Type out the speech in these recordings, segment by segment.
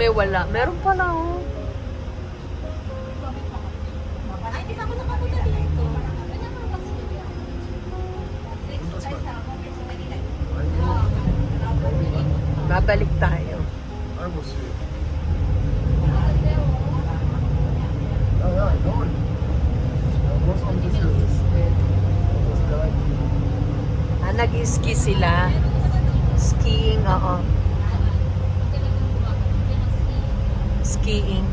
Sabi wala. Meron pala oh. Ay, di ba ako nakapunta dito? Babalik tayo. I will see. Oh, yeah, I know it. What's on this is this guy. Nag-ski sila. Skiing, oo. Skiing.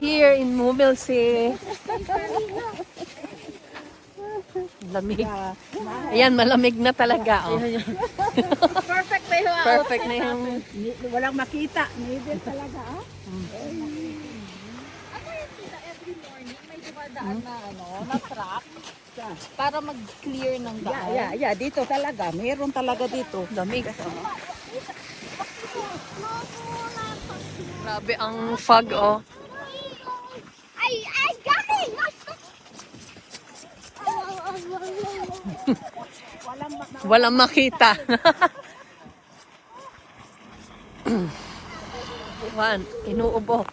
Here in Mumilsi. Lamig. Ayan, malamig na talaga. Oh. Perfect na yung Perfect na yung... walang makita. Needed talaga, ah. Every morning, may dumadaan na, na truck. Para mag-clear ng daan. Yeah, dito talaga. Meron talaga dito. Lamig. Grabe ang fog, oh. I got it! Walang makita. Juan, inuubo.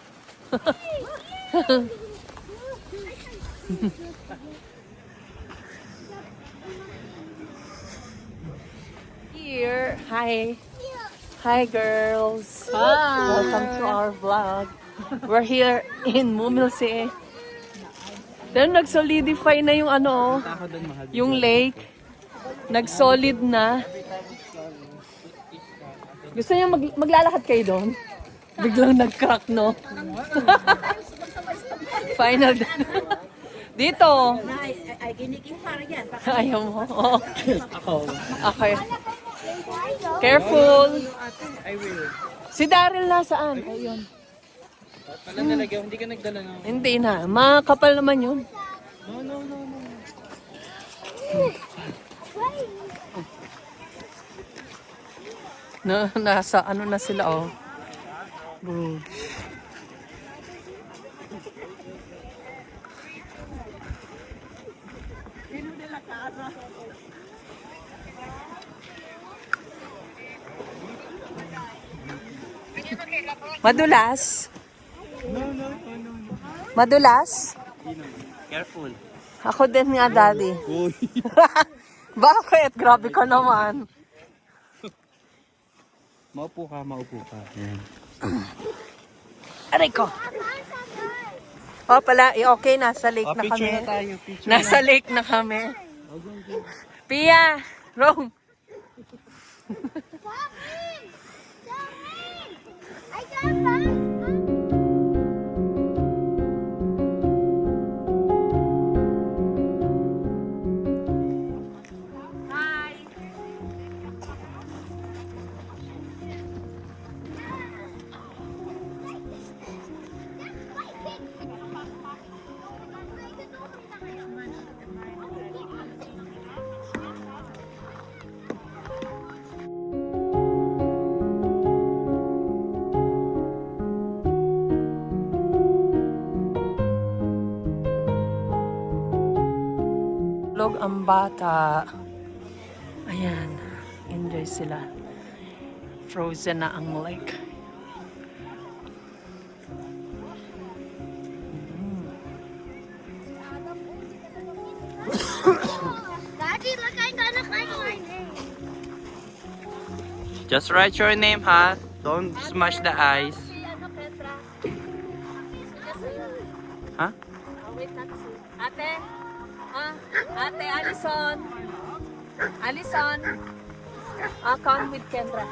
Here, hi. Hi girls. Hi. Welcome to our vlog. We're here in Mumilsi. Then nag-solidify na yung ano, yung lake. Nag-solid na. Gusto niyo maglalakad kayo doon? Biglang nag-crack, no? Final. Dito. Ay, ginikipar yan. Ayaw mo. Oh. Okay. Careful. I will. Si Daryl nasaan? Ayun. Pala nalagyan, hindi ka nagdala ng... Hindi na. Makapal naman yun. No. Nasa ano na sila, oh. Boom. Madulas? No. Madulas? Careful. Ako din nga, Daddy. Uy. Bakit? Grabe ka naman. Maupo ka. Yan. Aray ko. Oh, pala, okay, nasa lake na Picture kami. na tayo. Picture Nasa lake na kami. Pia! Rome! I got back. Log ang bata. Ayan. Enjoy sila. Frozen na ang lake. Daddy, look, I'm gonna climb my name. Just write your name, ha? Don't smash the eyes. Si Petra. Ha? Wait, not si. Ate. Ate, Alison. Come with Kendra.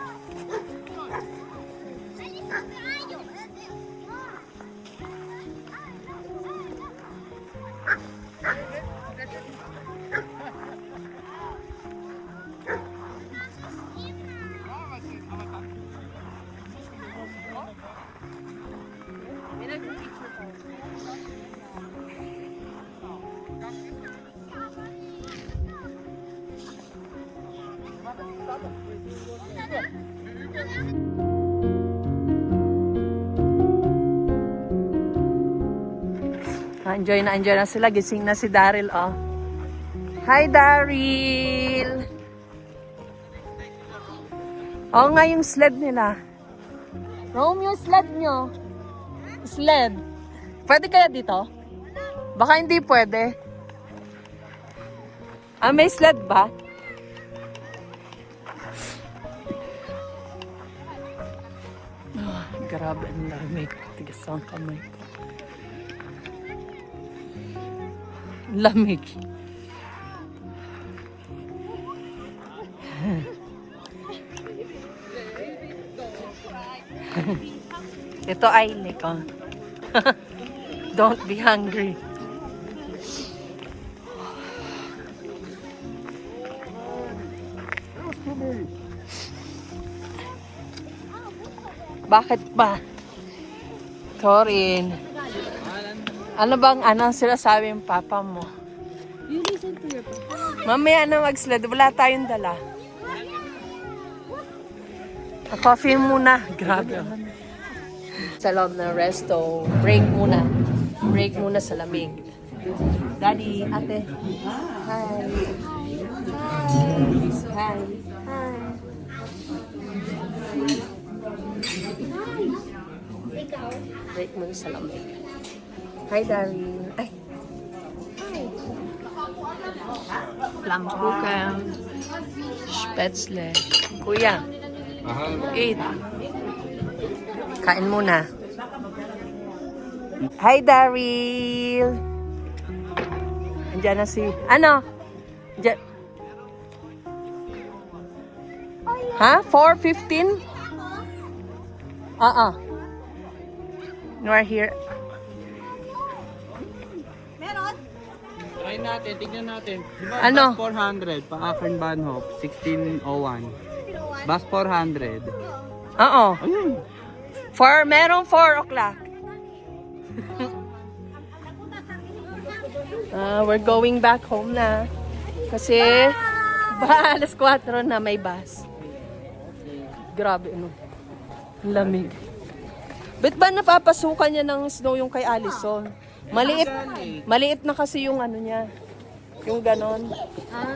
Enjoy na sila. Gising na si Daryl, oh. Hi, Daryl! Oo nga yung sled nila. Rome, yung sled nyo. Sled. Pwede kaya dito? Baka hindi pwede. Ah, may sled ba? Grabe ang lamig. Tigas ang kamay ko. Lamig. Ito ay lake, oh. Don't be hungry. Bakit ba? Corin. Ano bang sinasabi ng papa mo? You listen to your papa. Mamaya na mag-sled. Wala tayong dala. Coffee muna. Grabe. Sa loob ng resto. Break muna. Break muna sa lamig. Daddy, ate. Hi. Hi. Hi. Break muna sa lamig. Hi, Darren. Ay. Hi. Flammkuchen. Spätzle. Kuya. Eat. Kain muna. Hi, Daryl. Andiyan na si... Ano? Andiyan. Ha? 4:15? We're here. Try natin, tignan natin. Diba, Ano? Bus 400, pa-Akron Bahnhof, 1601. Bus 400. Oo. Ayun. Merong 4 o'clock. We're going back home na. Kasi, alas 4 na may bus. Grabe, ano. Ang lamig. Ba't ba napapasukan niya ng snow yung kay Allison? Maliit na kasi yung ano niya. Yung ganon.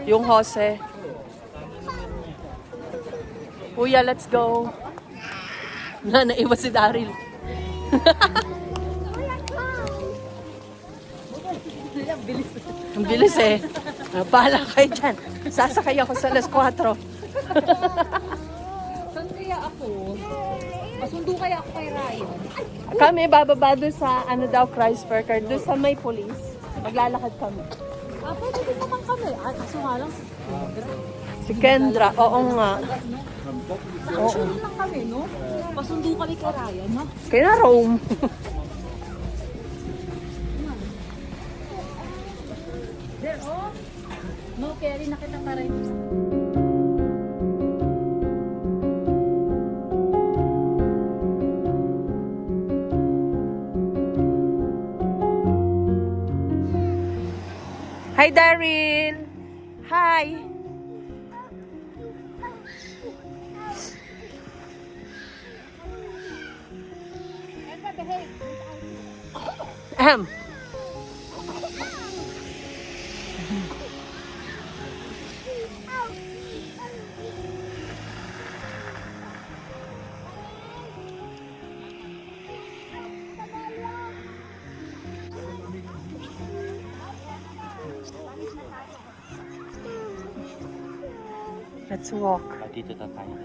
Yung hose. Kuya, let's go. Naiwas si Daryl. Ang bilis eh. Bahala kayo dyan. Sasakay ako sa alas 4. Saan kaya ako? Masundo kaya ako kay Ryan? Kami bababa doon sa Kreisberger, doon sa may police. Maglalakad kami. Pwede din naman kami. Kaso nga lang Si Kendra, oo nga. sa lang kami, no? Masundo kami kay Ryan, no? Kaya Rome. No, carry na kita para rin. Hi, Daryl. Hi. Ahem. Let's walk. Dito tayo.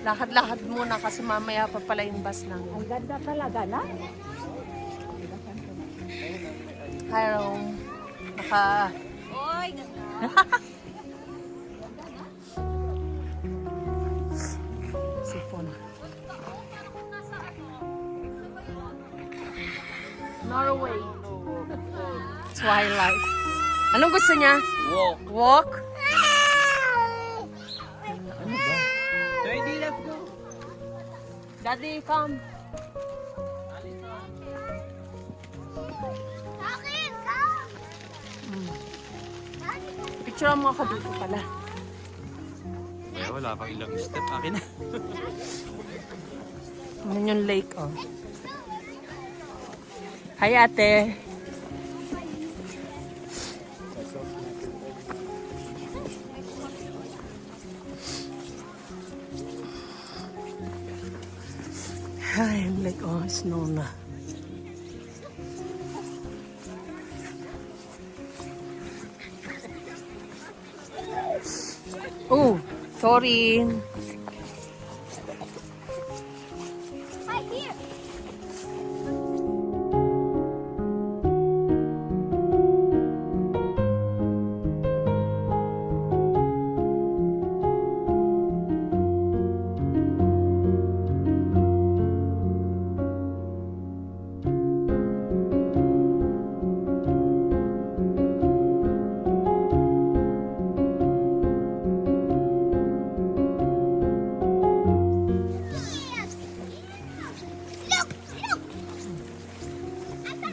Lakad-lakad muna kasi mamaya pa pala yung bus lang. Ang ganda talaga na. Hi, Rome. Oy, ganda. Sipon. Norway. Twilight. Anong gusto niya? Walk. Walk? Ano ba? Ready, let's go. Daddy, come. Picture mo ako dito pala. Eh, wala pang ilang step. Akin na. Ano yung lake, oh. Hi, ate. Ay, like, oh, snow na. Oh, sorry. Right here.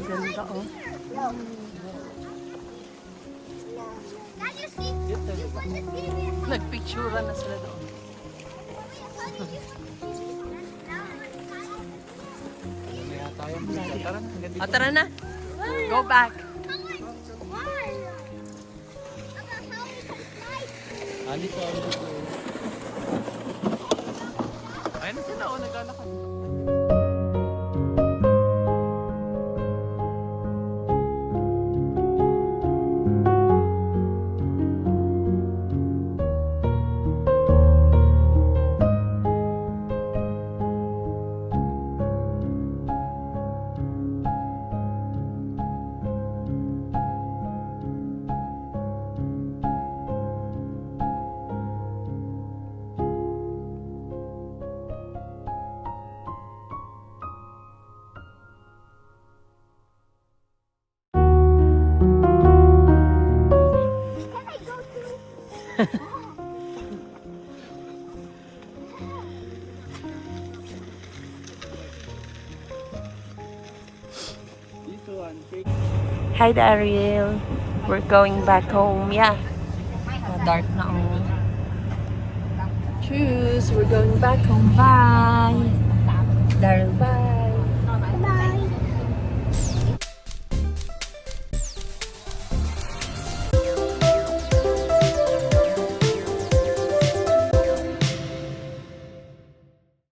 Ganda, oh. Can you see? You want to see this? Nagpicturean na sila doon. Tara na. Go back. Ayun na sila, oh, naglalakad. Hi, Daryl. We're going back home. Yeah. Dark na, oh. Choose. We're going back home. Bye.